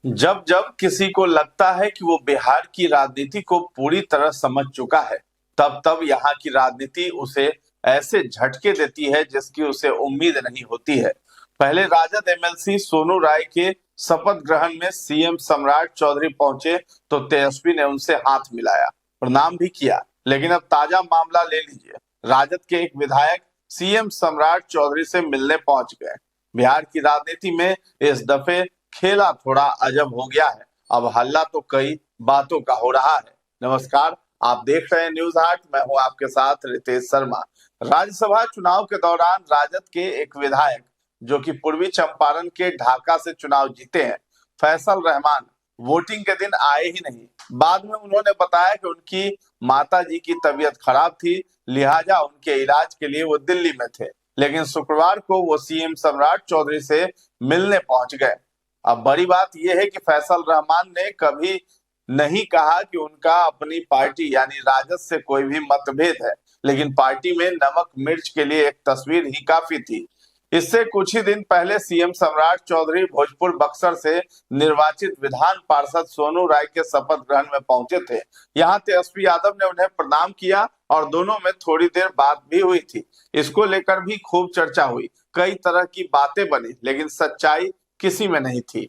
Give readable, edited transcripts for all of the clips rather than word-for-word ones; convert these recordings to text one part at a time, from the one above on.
जब जब किसी को लगता है कि वो बिहार की राजनीति को पूरी तरह समझ चुका है, तब तब यहाँ की राजनीति उसे ऐसे झटके देती है जिसकी उसे उम्मीद नहीं होती है। पहले राजद एमएलसी सोनू राय के शपथ ग्रहण में सीएम सम्राट चौधरी पहुंचे तो तेजस्वी ने उनसे हाथ मिलाया, प्रणाम भी किया। लेकिन अब ताजा मामला ले लीजिए, राजद के एक विधायक सीएम सम्राट चौधरी से मिलने पहुंच गए। बिहार की राजनीति में इस दफे खेला थोड़ा अजब हो गया है। अब हल्ला तो कई बातों का हो रहा है। नमस्कार, आप देख रहे हैं न्यूज हाट, मैं हूं आपके साथ रितेश शर्मा। राज्यसभा चुनाव के दौरान राजद के एक विधायक जो कि पूर्वी चंपारण के ढाका से चुनाव जीते हैं, फैसल रहमान, वोटिंग के दिन आए ही नहीं। बाद में उन्होंने बताया कि उनकी माता जी की तबीयत खराब थी, लिहाजा उनके इलाज के लिए वो दिल्ली में थे। लेकिन शुक्रवार को वो सीएम सम्राट चौधरी से मिलने पहुंच गए। अब बड़ी बात यह है कि फैसल रहमान ने कभी नहीं कहा कि उनका अपनी पार्टी यानी राजद से कोई भी मतभेद है, लेकिन पार्टी में नमक मिर्च के लिए एक तस्वीर ही काफी थी। इससे कुछ ही दिन पहले सीएम सम्राट चौधरी भोजपुर बक्सर से निर्वाचित विधान पार्षद सोनू राय के शपथ ग्रहण में पहुंचे थे। यहाँ तेजस्वी यादव ने उन्हें प्रणाम किया और दोनों में थोड़ी देर बात भी हुई थी। इसको लेकर भी खूब चर्चा हुई, कई तरह की बातें बनी, लेकिन सच्चाई किसी में नहीं थी।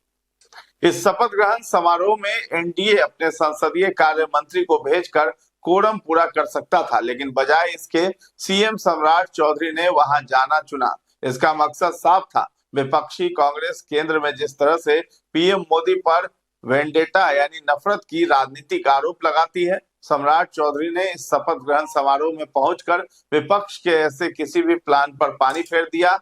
इस शपथ ग्रहण समारोह में एनडीए अपने संसदीय कार्य मंत्री को भेजकर कोरम पूरा कर सकता था, लेकिन बजाय इसके सीएम सम्राट चौधरी ने वहां जाना चुना। इसका मकसद साफ था। विपक्षी कांग्रेस केंद्र में जिस तरह से पीएम मोदी पर वेंडेटा यानी नफरत की राजनीति का आरोप लगाती है, सम्राट चौधरी ने इस शपथ ग्रहण समारोह में पहुंचकर विपक्ष के ऐसे किसी भी प्लान पर पानी फेर दिया।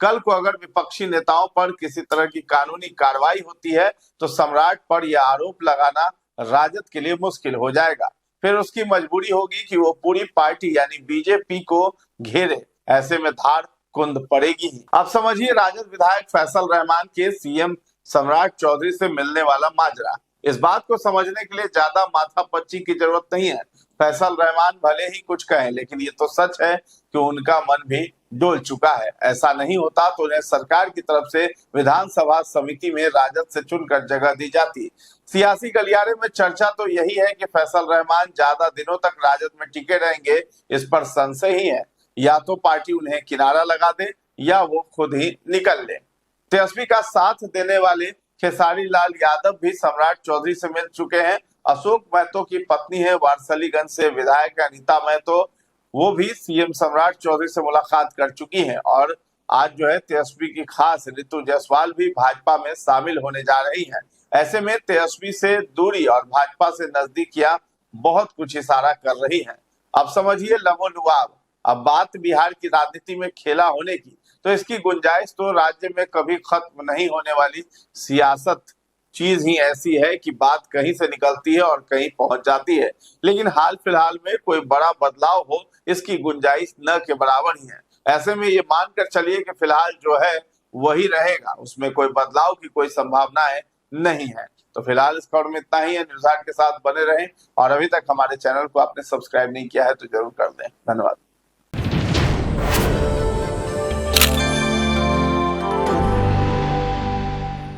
कल को अगर विपक्षी नेताओं पर किसी तरह की कानूनी कार्रवाई होती है तो सम्राट पर यह आरोप लगाना राजद के लिए मुश्किल हो जाएगा। फिर उसकी मजबूरी होगी कि वो पूरी पार्टी यानी बीजेपी को घेरे। ऐसे में धार कुंद पड़ेगी ही। अब समझिए राजद विधायक फैसल रहमान के सीएम सम्राट चौधरी से मिलने वाला माजरा। इस बात को समझने के लिए ज्यादा माथापच्ची की जरूरत नहीं है। फैसल रहमान भले ही कुछ कहें, लेकिन ये तो सच है कि उनका मन भी डोल चुका है। ऐसा नहीं होता तो उन्हें सरकार की तरफ से विधानसभा समिति में राजद से चुनकर जगह दी जाती। सियासी गलियारे में चर्चा तो यही है कि फैसल रहमान ज्यादा दिनों तक राजद में टिके रहेंगे, इस पर संशय ही है। या तो पार्टी उन्हें किनारा लगा दे या वो खुद ही निकल ले। तेजस्वी का साथ देने वाले खेसारी लाल यादव भी सम्राट चौधरी से मिल चुके हैं। अशोक महतो की पत्नी है वारसलीगंज से विधायक अनीता महतो, वो भी सीएम सम्राट चौधरी से मुलाकात कर चुकी हैं। और आज जो है तेजस्वी की खास ऋतु जायसवाल भी भाजपा में शामिल होने जा रही हैं। ऐसे में तेजस्वी से दूरी और भाजपा से नजदीकियां बहुत कुछ इशारा कर रही हैं। अब समझिए लबोलुआब। अब बात बिहार की राजनीति में खेला होने की, तो इसकी गुंजाइश तो राज्य में कभी खत्म नहीं होने वाली सियासत चीज ही ऐसी है कि बात कहीं से निकलती है और कहीं पहुंच जाती है। लेकिन हाल फिलहाल में कोई बड़ा बदलाव हो, इसकी गुंजाइश न के बराबर ही है। ऐसे में ये मानकर चलिए कि फिलहाल जो है वही रहेगा, उसमें कोई बदलाव की कोई संभावनाएं नहीं है। तो फिलहाल इस खबर में इतना ही है। न्यूज़ हाट के साथ बने रहें और अभी तक हमारे चैनल को आपने सब्सक्राइब नहीं किया है तो जरूर कर दें। धन्यवाद।